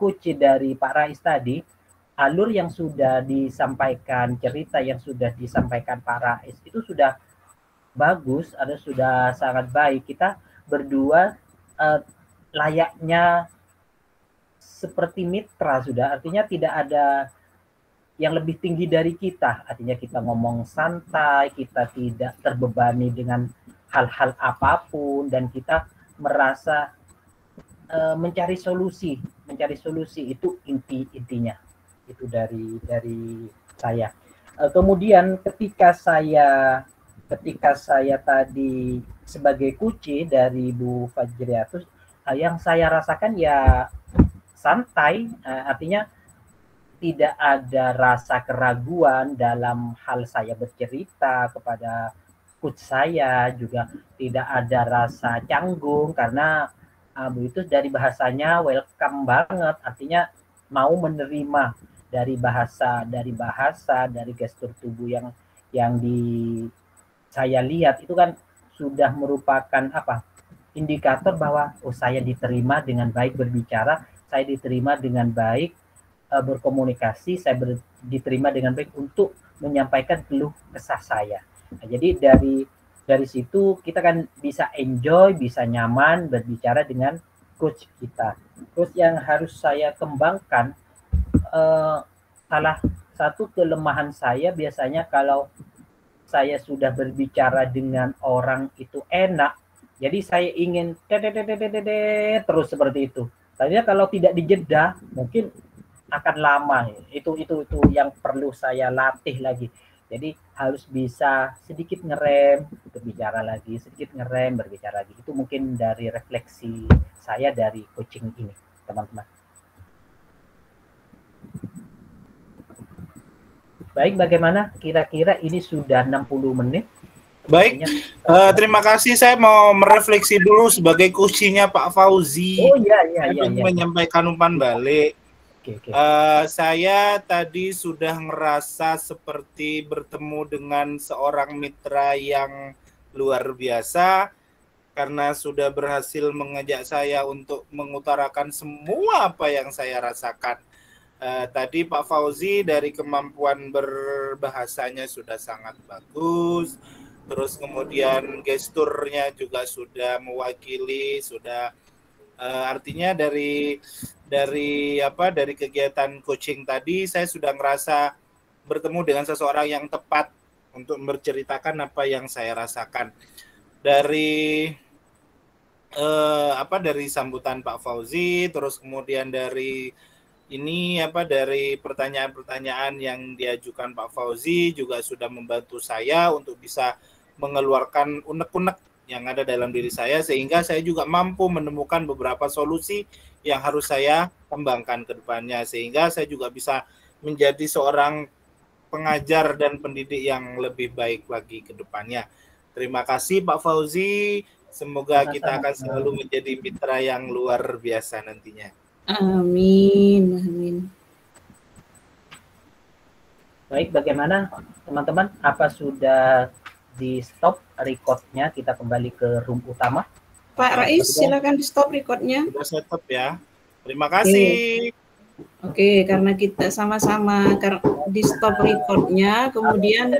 coach dari Pak Rais tadi, alur yang sudah disampaikan, cerita yang sudah disampaikan Pak Rais itu sudah bagus, sudah sangat baik. Kita berdua layaknya seperti mitra sudah, artinya tidak ada yang lebih tinggi dari kita. Artinya kita ngomong santai, kita tidak terbebani dengan hal-hal apapun, dan kita merasa mencari solusi itu intinya. Itu dari saya. Kemudian ketika saya tadi sebagai kunci dari Bu Fajriatus, yang saya rasakan ya santai, artinya tidak ada rasa keraguan dalam hal saya bercerita kepada coach saya, juga tidak ada rasa canggung karena Bu itu dari bahasanya welcome banget, artinya mau menerima dari bahasa, dari gestur tubuh yang saya lihat itu kan sudah merupakan indikator bahwa saya diterima dengan baik berbicara, saya diterima dengan baik berkomunikasi, saya diterima dengan baik untuk menyampaikan keluh kesah saya. Nah, jadi dari situ kita kan bisa enjoy, bisa nyaman berbicara dengan coach kita. Terus yang harus saya kembangkan, salah satu kelemahan saya biasanya kalau saya sudah berbicara dengan orang itu enak, jadi saya ingin terus seperti itu. Tadinya kalau tidak dijeda mungkin akan lama. Itu yang perlu saya latih lagi. Jadi harus bisa sedikit ngerem, berbicara lagi, sedikit ngerem, berbicara lagi. Itu mungkin dari refleksi saya dari coaching ini, teman-teman. Baik, bagaimana? Kira-kira ini sudah 60 menit. Baik, terima kasih. Saya mau merefleksi dulu sebagai coaching-nya Pak Fauzi. Oh iya. Menyampaikan umpan balik. Okay. Saya tadi sudah ngerasa seperti bertemu dengan seorang mitra yang luar biasa karena sudah berhasil mengajak saya untuk mengutarakan semua apa yang saya rasakan. Tadi Pak Fauzi dari kemampuan berbahasanya sudah sangat bagus, terus kemudian gesturnya juga sudah mewakili, sudah artinya dari kegiatan coaching tadi saya sudah ngerasa bertemu dengan seseorang yang tepat untuk menceritakan apa yang saya rasakan. Dari dari sambutan Pak Fauzi, terus kemudian dari dari pertanyaan-pertanyaan yang diajukan Pak Fauzi juga sudah membantu saya untuk bisa mengeluarkan unek-unek yang ada dalam diri saya, sehingga saya juga mampu menemukan beberapa solusi yang harus saya kembangkan ke depannya, sehingga saya juga bisa menjadi seorang pengajar dan pendidik yang lebih baik lagi ke depannya. Terima kasih Pak Fauzi, semoga kita akan selalu menjadi mitra yang luar biasa nantinya. Amin. Baik, bagaimana teman-teman? Apa sudah di stop recordnya? Kita kembali ke room utama. Pak Rais, silakan di stop recordnya. Sudah setup ya. Terima kasih. Oke, karena kita sama-sama di stop recordnya, kemudian